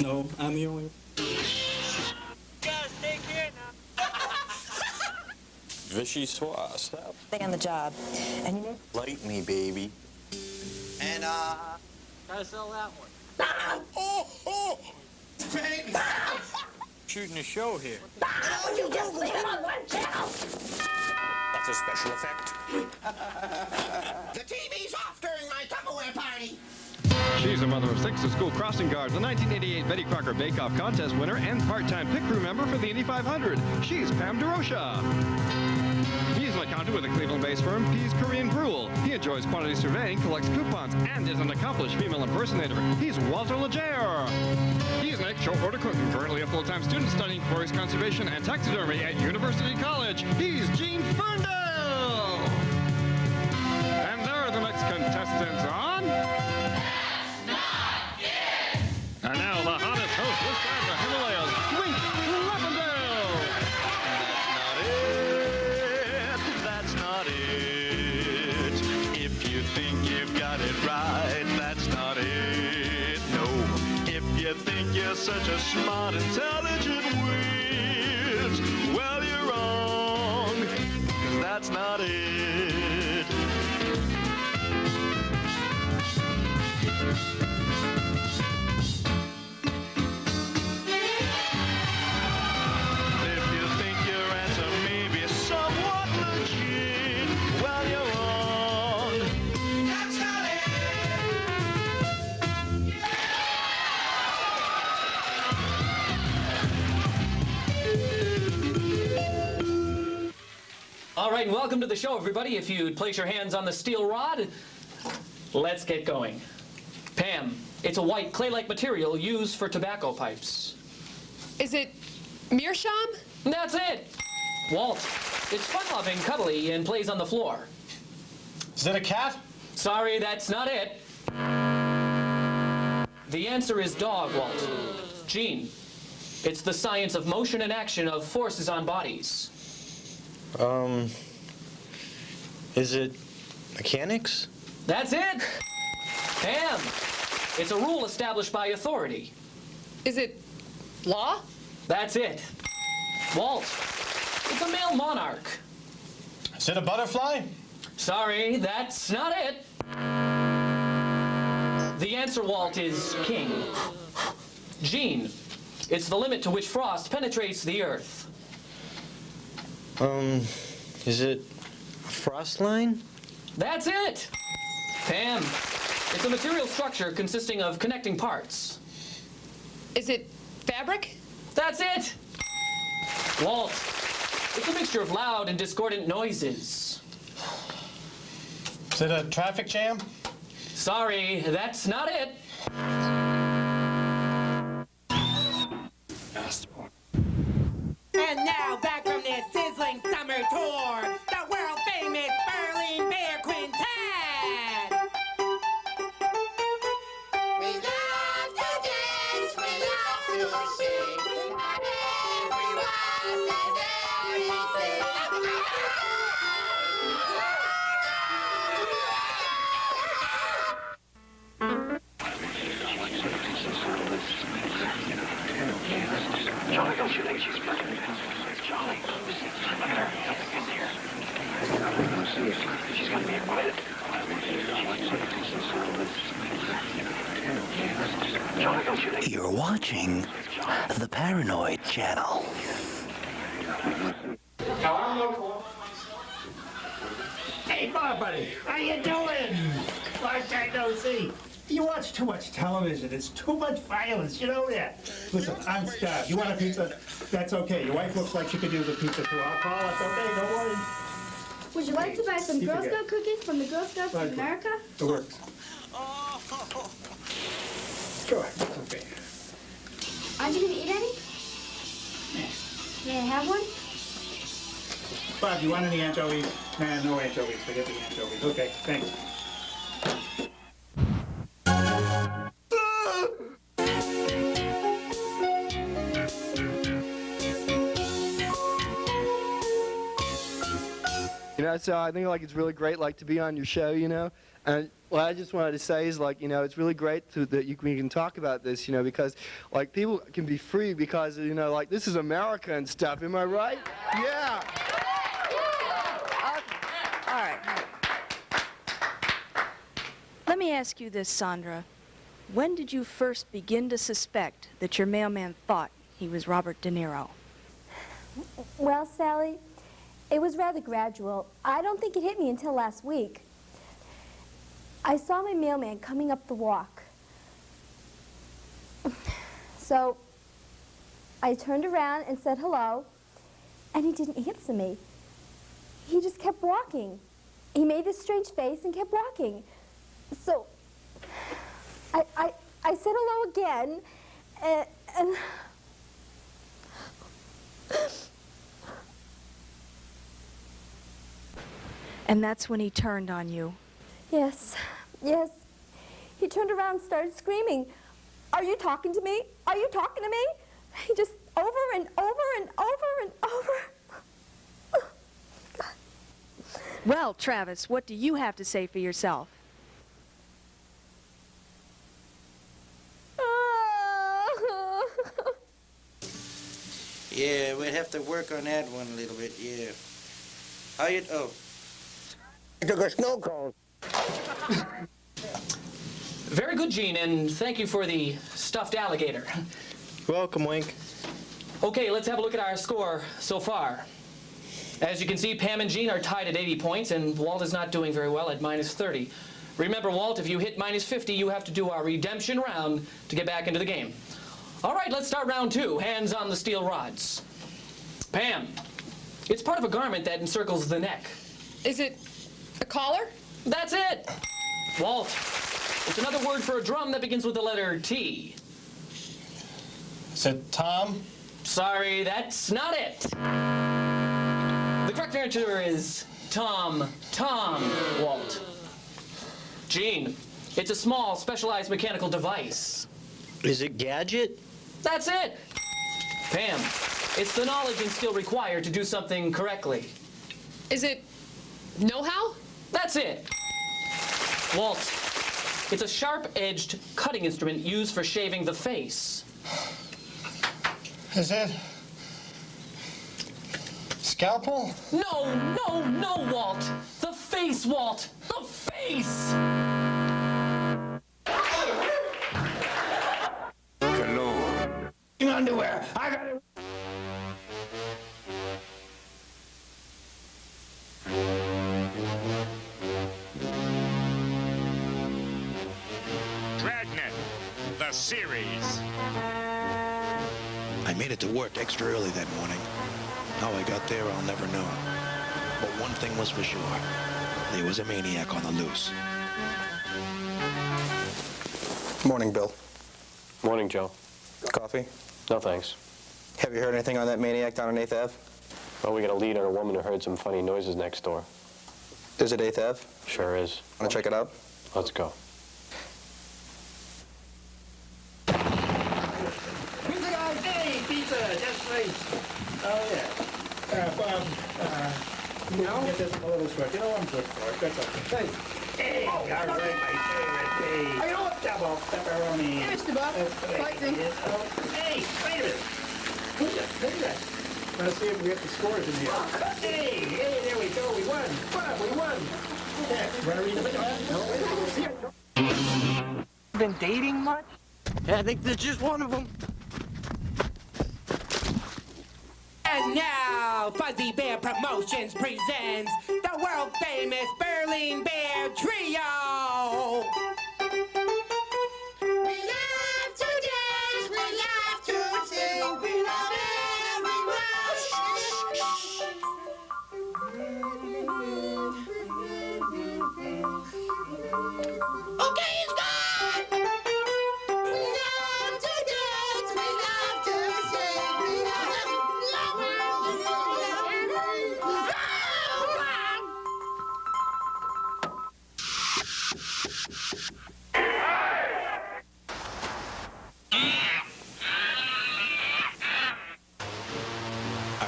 No, I'm the only... Guys, take care now. Vichy swap. Stay on the job. And you know... Light me, baby. And, Try to sell that one. oh! Baby! Shooting a show here. Oh, you just leave him on one channel! That's a special effect. The TV's off during my Tupperware party! She's a mother of 6, a school crossing guard, the 1988 Betty Crocker Bake-Off contest winner, and part-time pit crew member for the Indy 500. She's Pam DeRocha. He's an accountant with a Cleveland-based firm, Pease Korean Gruel. He enjoys quantity surveying, collects coupons, and is an accomplished female impersonator. He's Walter Legere. He's Nick, short order cook, and currently a full-time student studying forest conservation and taxidermy at University College. He's Gene Ferndale. And there are the next contestants on... And now the hottest host this side of the Himalayas, Wink Lappendale. That's not it. If you think you've got it right, that's not it. No. If you think you're such a smart, intelligent wit, well, you're wrong, 'cause that's not it. All right, and welcome to the show, everybody. If you'd place your hands on the steel rod, let's get going. Pam, it's a white clay-like material used for tobacco pipes. Is it meerschaum? That's it. Walt, it's fun-loving, cuddly, and plays on the floor. Is it a cat? Sorry, that's not it. The answer is dog, Walt. Gene, it's the science of motion and action of forces on bodies. Is it mechanics? That's it. Pam, it's a rule established by authority. Is it law? That's it. Walt, it's a male monarch. Is it a butterfly? Sorry, that's not it. The answer, Walt, is king. Gene, it's the limit to which frost penetrates the earth. Is it a frost line? That's it. Pam, it's a material structure consisting of connecting parts. Is it fabric? That's it. Walt, it's a mixture of loud and discordant noises. Is it a traffic jam? Sorry, that's not it. And now, back from this sizzling summer tour, the world-famous Berlin Bear Quintet! We love to dance, we love to sing, and everyone says everything. Charlie, don't you think she's perfect? Charlie, look at her. Something's in here. She's gonna be acquitted. Charlie, don't you think... You're watching the Paranoid Channel. Hey, Bob, buddy. How you doing? Long time no see. You watch too much television. It's too much violence. You know that. Listen, I'm starved. You want a pizza? That's okay. Your wife looks like she could use a pizza too. I'll call. It's okay. Don't worry. Would you like to buy some Girl Scout cookies from the Girl Scouts of America? It works. Sure. It's okay. Aren't you going to eat any? May I have one? Bob, you want any anchovies? Nah, no anchovies. Forget the anchovies. Okay, thanks. You know, so I think like it's really great like to be on your show, you know, and What I just wanted to say is, like, you know, it's really great that we can talk about this, you know, because, like, people can be free because, you know, like, this is America and stuff. Am I right? Yeah. All right. Let me ask you this, Sandra. When did you first begin to suspect that your mailman thought he was Robert De Niro? Well, Sally, it was rather gradual. I don't think it hit me until last week. I saw my mailman coming up the walk. So I turned around and said hello, and he didn't answer me. He just kept walking. He made this strange face and kept walking. So I said hello again, and And that's when he turned on you. Yes, yes. He turned around and started screaming, "Are you talking to me? Are you talking to me?" He just over and over and over and over. Well, Travis, what do you have to say for yourself? Yeah, we'd have to work on that one a little bit, yeah. How you, oh. I took a snow cone. Very good, Gene, and thank you for the stuffed alligator. Welcome, Wink. Okay, let's have a look at our score so far. As you can see, Pam and Gene are tied at 80 points, and Walt is not doing very well at minus 30. Remember, Walt, if you hit minus 50, you have to do our redemption round to get back into the game. All right, let's start round 2. Hands on the steel rods. Pam, it's part of a garment that encircles the neck. Is it a collar? That's it. Walt, it's another word for a drum that begins with the letter T. Is it Tom? Sorry, that's not it. The correct answer is Tom, Walt. Gene, it's a small, specialized mechanical device. Is it gadget? That's it. Pam, it's the knowledge and skill required to do something correctly. Is it know-how? That's it. Walt, it's a sharp-edged cutting instrument used for shaving the face. Is it scalpel? No, Walt. The face, Walt. The face. Cologne. Underwear. I got it. Dragnet, the series. I made it to work extra early that morning. How I got there, I'll never know. But one thing was for sure. There was a maniac on the loose. Morning, Bill. Morning, Joe. Coffee? No, thanks. Have you heard anything on that maniac down on 8th Ave? Well, we got a lead on a woman who heard some funny noises next door. Is it 8th Ave? Sure is. Want to check it out? Let's go. Pizza, hey, pizza, just right. Oh, yeah. Bob, get this a little short. You know I'm good for it. That's okay. Hey, all right, my favorite. Hey. I don't double pepperoni. Hey, Mr. Bob. Lightning. Hey, wait a minute. Look at that. Let's see if we get the scores in here. Hey, there we go. We won. Bob, we won. Yeah, want to read the video? No, Been dating much? I think that's just one of them. And now, Fuzzy Bear Promotions presents the world-famous Berlin Bear Trio! We love to dance, we love to sing, we love everyone. Okay, it's gone! We love to dance, we love to sing, we love everyone.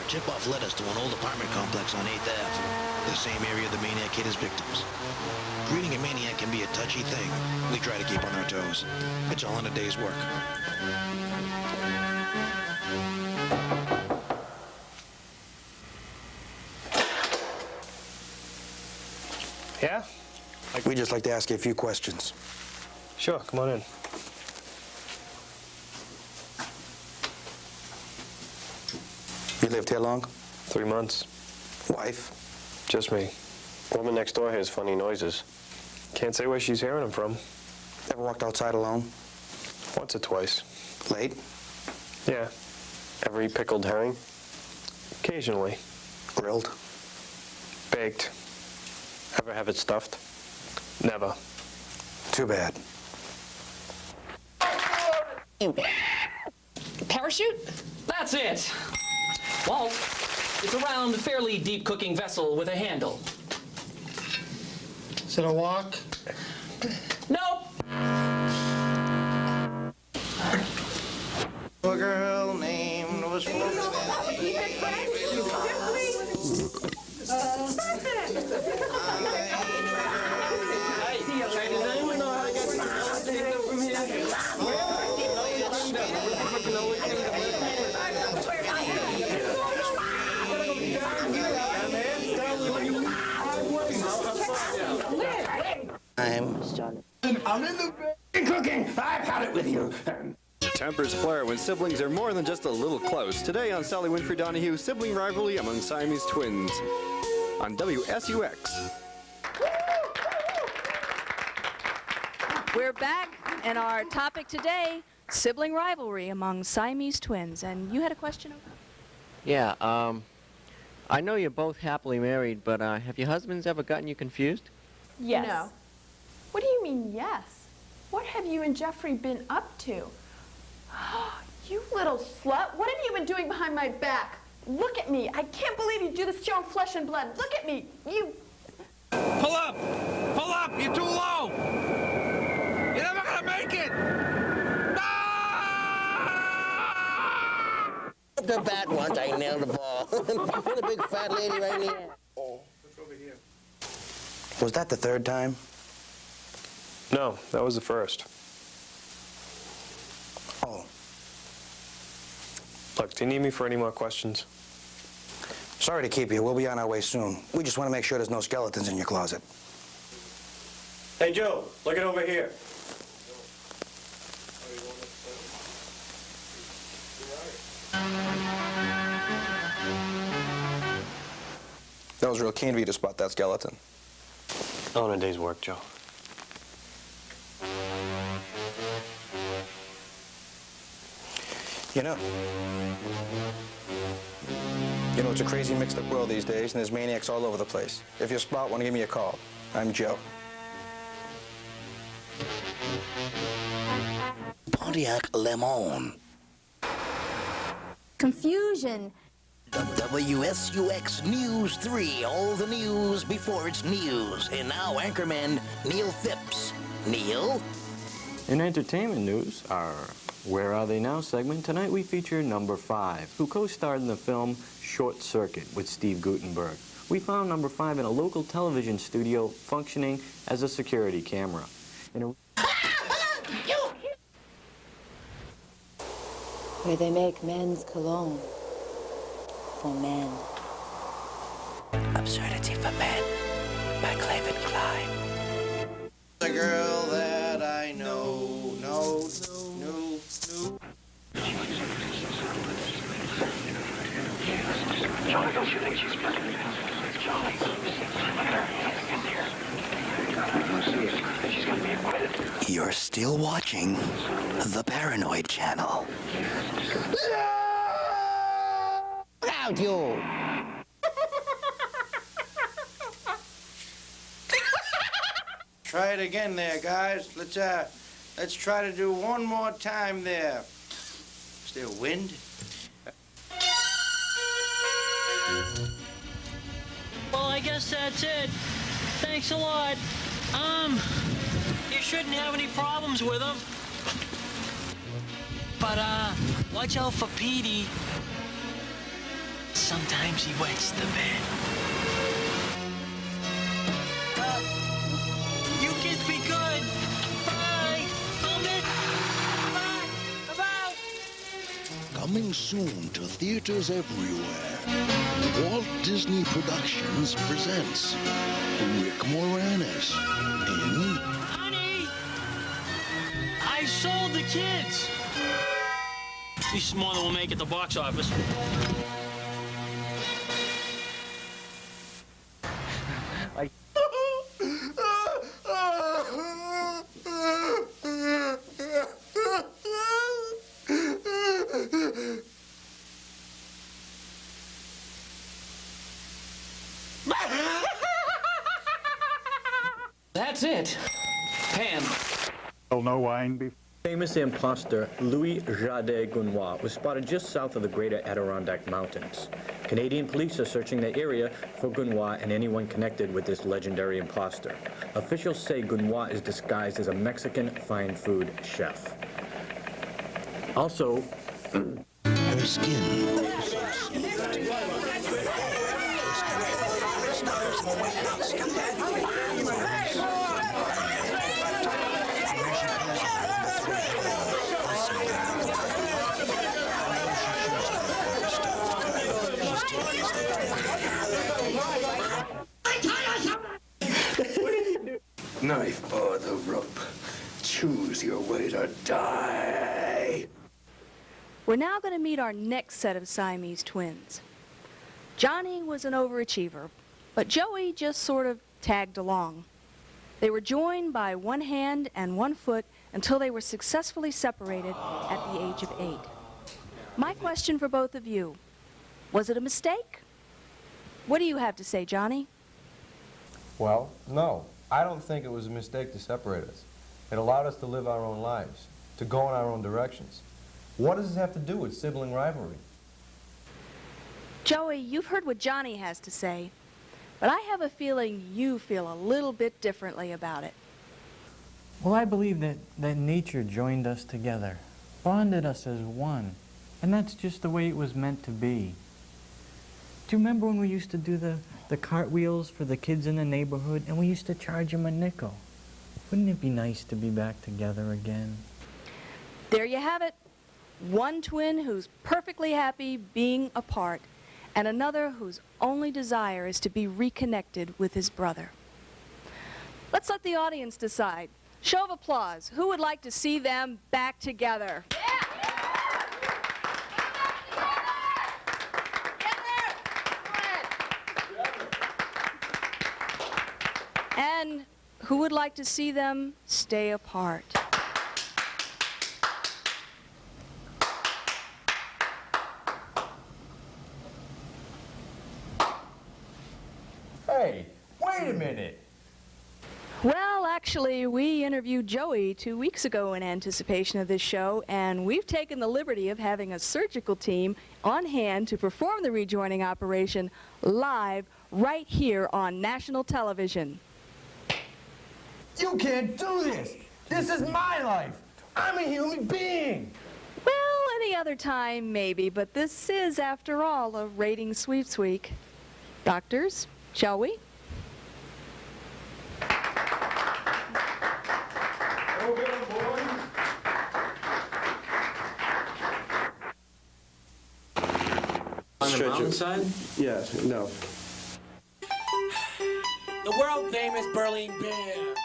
Tip-off led us to an old apartment complex on 8th Ave, the same area the maniac hid his victims. Greeting a maniac can be a touchy thing. We try to keep on our toes. It's all in a day's work. Yeah? We'd just like to ask you a few questions. Sure, come on in. You lived here long? 3 months. Wife? Just me. Woman next door hears funny noises. Can't say where she's hearing them from. Ever walked outside alone? Once or twice. Late? Yeah. Ever eat pickled herring? Occasionally. Grilled? Baked. Ever have it stuffed? Never. Too bad. Parachute? That's it. Walt, it's a round, fairly deep cooking vessel with a handle. Is it a walk? Nope. A girl named was I'm in the bed cooking. I've had it with you. Tempers flare when siblings are more than just a little close. Today on Sally Winfrey Donahue, sibling rivalry among Siamese twins on WSUX. We're back, and our topic today, sibling rivalry among Siamese twins. And you had a question? Yeah, I know you're both happily married, but have your husbands ever gotten you confused? Yes. No. What do you mean, yes? What have you and Jeffrey been up to? You little slut. What have you been doing behind my back? Look at me. I can't believe you do this to your own flesh and blood. Look at me. You... Pull up! Pull up! You're too low! You're never gonna make it! The bat once, I nailed the ball. Put a big fat lady right in the air. Was that the third time? No, that was the first. Oh. Look, do you need me for any more questions? Sorry to keep you. We'll be on our way soon. We just want to make sure there's no skeletons in your closet. Hey, Joe, look it over here. That was real keen of you to spot that skeleton. On a day's work, Joe. You know, it's a crazy mixed up world these days, and there's maniacs all over the place. If you spot one, give me a call. I'm Joe. Pontiac Lemon. Confusion. WSUX News 3, all the news before it's news. And now anchorman Neil Phipps. Neil? In entertainment news, our Where Are They Now segment, tonight we feature number 5, who co-starred in the film Short Circuit with Steve Guttenberg. We found number 5 in a local television studio functioning as a security camera. Where they make men's cologne for men. Absurdity for Men by Clavin Klein. The girl that I know. Johnny, don't you think she's pretty? Johnny, she's gonna be acquitted. You're still watching the Paranoid Channel. Look out, you! Try it again there, guys. Let's try to do one more time there. Is there wind? Well, I guess that's it. Thanks a lot. You shouldn't have any problems with him. But, watch out for Petey. Sometimes he wets the bed. You kids be good. Bye. Bye. Coming soon to theaters everywhere, Walt Disney Productions presents Rick Moranis in Honey! I sold the kids. At least more than we'll make at the box office. That's it. Pam. No wine. Famous imposter Louis Jardin Gounois was spotted just south of the Greater Adirondack Mountains. Canadian police are searching the area for Gounois and anyone connected with this legendary imposter. Officials say Gounois is disguised as a Mexican fine food chef. Also, her skin. Knife or the rope. Choose your way to die. We're now going to meet our next set of Siamese twins. Johnny was an overachiever, but Joey just sort of tagged along. They were joined by one hand and one foot until they were successfully separated at the age of 8. My question for both of you, was it a mistake? What do you have to say, Johnny? Well, no. I don't think it was a mistake to separate us. It allowed us to live our own lives, to go in our own directions. What does this have to do with sibling rivalry? Joey, you've heard what Johnny has to say, but I have a feeling you feel a little bit differently about it. well, I believe that nature joined us together, bonded us as one, and that's just the way it was meant to be. Do you remember when we used to do the cartwheels for the kids in the neighborhood, and we used to charge them a nickel? Wouldn't it be nice to be back together again? There you have it. One twin who's perfectly happy being apart, and another whose only desire is to be reconnected with his brother. Let's let the audience decide. Show of applause. Who would like to see them back together? And who would like to see them stay apart? Hey, wait a minute. Well, actually, we interviewed Joey 2 weeks ago in anticipation of this show, and we've taken the liberty of having a surgical team on hand to perform the rejoining operation live right here on national television. You can't do this. This is my life. I'm a human being. Well, any other time, maybe, but this is, after all, a rating sweeps week. Doctors, shall we? On the mountainside? Yes, no. The world famous Berlin Bear.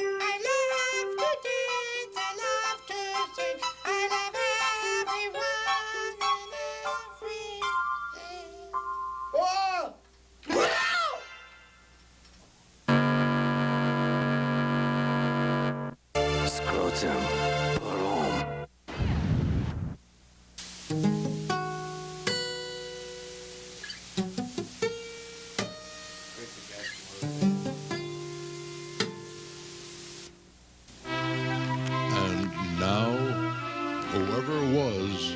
I love to dance, I love to sing, I love everyone and everything. Scrotum. Boom. And now, whoever was.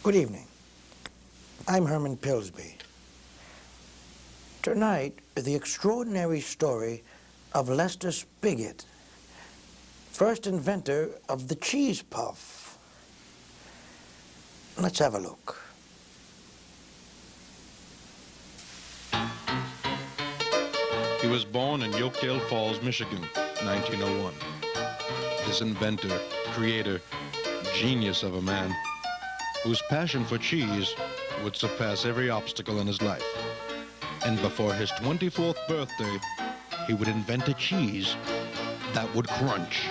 Good evening. I'm Herman Pillsby. Tonight, the extraordinary story of Lester Spigot, first inventor of the cheese puff. Let's have a look. He was born in Oakdale Falls, Michigan, 1901. This inventor, creator, genius of a man, whose passion for cheese would surpass every obstacle in his life. And before his 24th birthday, he would invent a cheese that would crunch.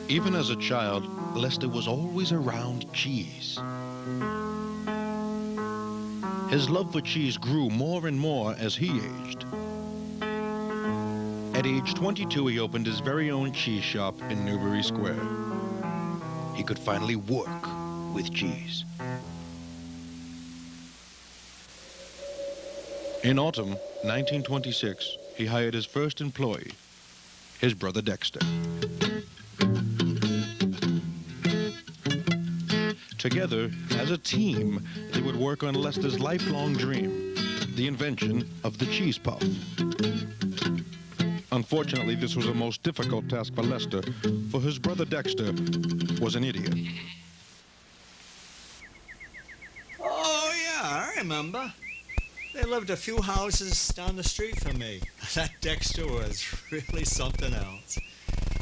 Even as a child, Lester was always around cheese. His love for cheese grew more and more as he aged. At age 22, he opened his very own cheese shop in Newbury Square. He could finally work with cheese. In autumn 1926, he hired his first employee, his brother Dexter. Together, as a team, they would work on Lester's lifelong dream, the invention of the cheese puff. Unfortunately, this was a most difficult task for Lester, for his brother Dexter was an idiot. Oh, yeah, I remember. They lived a few houses down the street from me. That Dexter was really something else.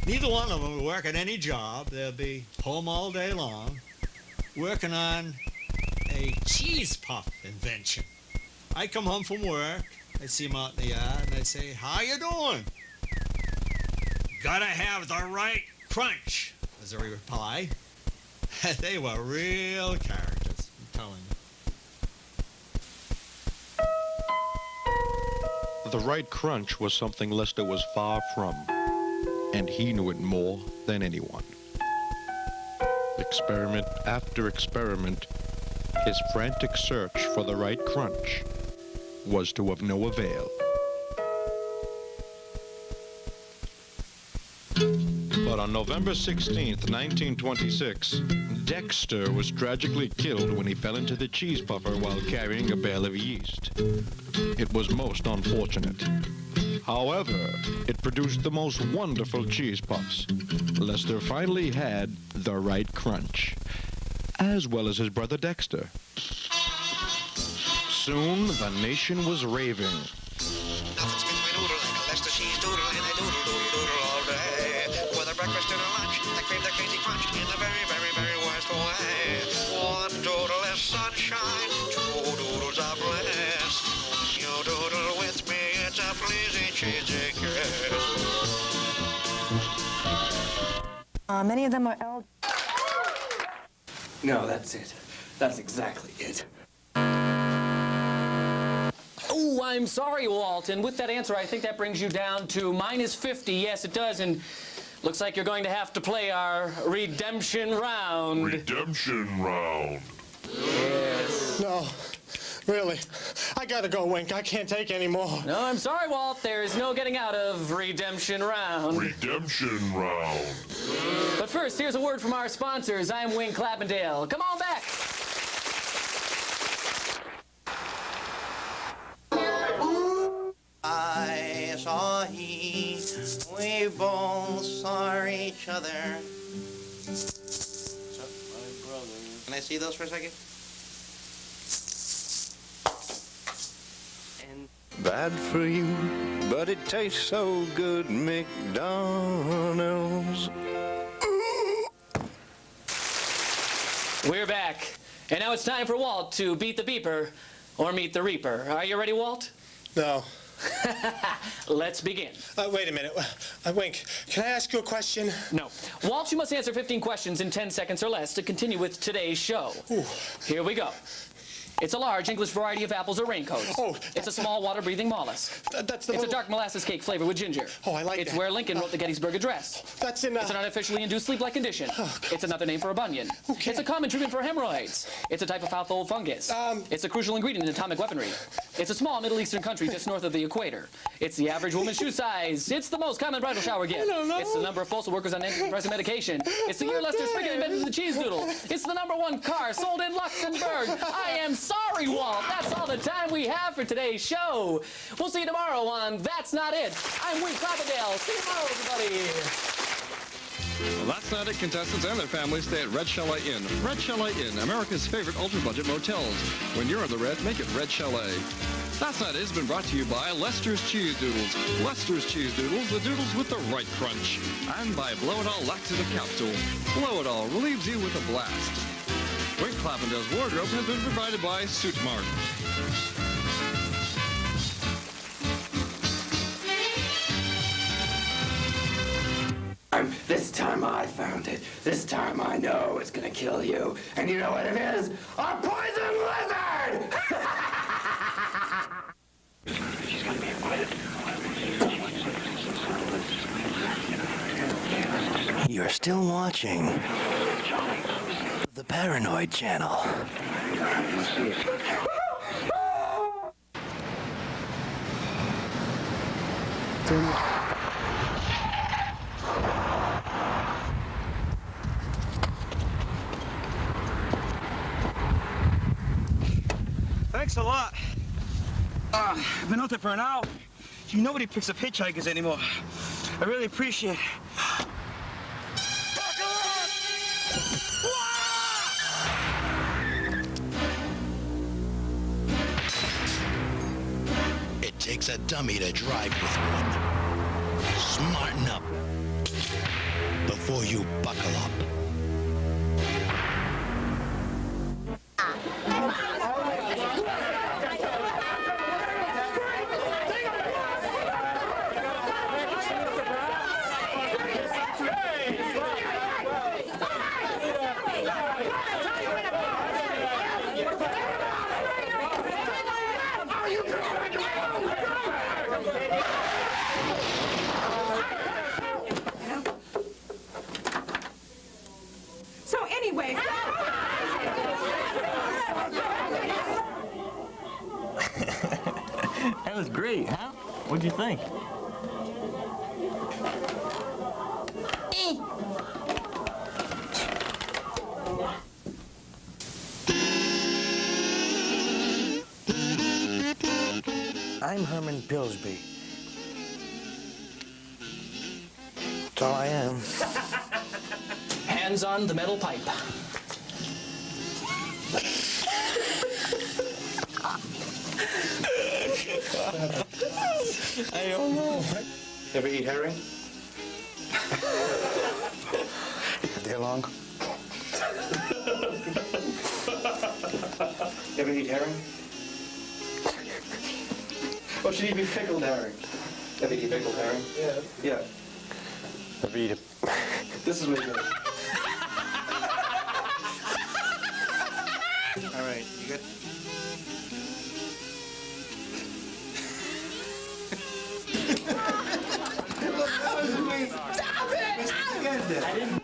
Neither one of them would work at any job. They'd be home all day long, working on a cheese puff invention. I'd come home from work, I'd see them out in the yard, and I'd say, "How you doing?" "Gotta have the right crunch," was the reply. They were real characters, I'm telling you. The right crunch was something Lester was far from, and he knew it more than anyone. Experiment after experiment, his frantic search for the right crunch was to of no avail. But on November 16th, 1926, Dexter was tragically killed when he fell into the cheese puffer while carrying a bale of yeast. It was most unfortunate. However, it produced the most wonderful cheese puffs. Lester finally had the right crunch, as well as his brother Dexter. Soon, the nation was raving. Nothing's makes me noodle like a Lester cheese doodle, and I doodle, doodle, doodle all day. Whether breakfast, dinner, lunch, I crave that crazy crunch in a very, very, very wasteful way. One doodle is sunshine, two doodles are blessed. You doodle with me, it's a pleasing, cheesy kiss. Many of them are elderly. No, that's it. That's exactly it. Oh, I'm sorry, Walt. And with that answer, I think that brings you down to minus 50. Yes, it does. And looks like you're going to have to play our redemption round. Redemption round. Yes. No, really. I gotta go, Wink. I can't take any more. No, I'm sorry, Walt. There's no getting out of redemption round. Redemption round. But first, here's a word from our sponsors. I'm Wink Clappendale. Come on back. I saw he, we both saw each other. What's up, my brother? Can I see those for a second? Bad for you, but it tastes so good, McDonald's. We're back. And now it's time for Walt to beat the beeper or meet the reaper. Are you ready, Walt? No. Let's begin. Wait a minute. Wink, can I ask you a question? No. Walt, you must answer 15 questions in 10 seconds or less to continue with today's show. Ooh. Here we go. It's a large English variety of apples or raincoats. Oh. It's a small water-breathing mollusk. That's the It's a dark molasses cake flavored with ginger. Oh, I like It's that. where Lincoln wrote the Gettysburg Address. That's in, It's an artificially induced sleep-like condition. It's another name for a bunion. Okay. It's a common treatment for hemorrhoids. It's a type of household fungus. It's a crucial ingredient in atomic weaponry. It's a small Middle Eastern country just north of the equator. It's the average woman's shoe size. It's the most common bridal shower gift. It's the number of postal workers on antidepressant medication. It's the year Lester Spigot invented the cheese doodle. It's the #1 car sold in Luxembourg. I am so sorry, Walt. That's all the time we have for today's show. We'll see you tomorrow on That's Not It. I'm Wee Cloppendale. See you tomorrow, everybody. Well, that's not it. Contestants and their families stay at Red Chalet Inn. Red Chalet Inn, America's favorite ultra-budget motels. When you're in the red, make it Red Chalet. That's Not It has been brought to you by Lester's Cheese Doodles. Lester's Cheese Doodles, the doodles with the right crunch. And by Blow It All Laxative Capsule. Blow It All relieves you with a blast. Wink Clappendale's wardrobe has been provided by Suit Mart. This time I found it. This time I know it's gonna kill you. And you know what it is? A poison lizard! She's gonna be invited. You're still watching the Paranoid Channel. Thanks a lot. I've been out there for an hour. Gee, nobody picks up hitchhikers anymore. I really appreciate it. It takes a dummy to drive with one. Smarten up before you buckle up. So anyway... That was great, huh? What'd you think? I'm Herman Pillsbury. That's all I am. Hands on the metal pipe. I don't know. Ever eat herring? They're long. Ever eat herring? Oh, should eat me pickled herring. Ever eat pickled herring? Yeah. Yeah. Ever eat a... This is what you do. All right, you good? Stop it! I didn't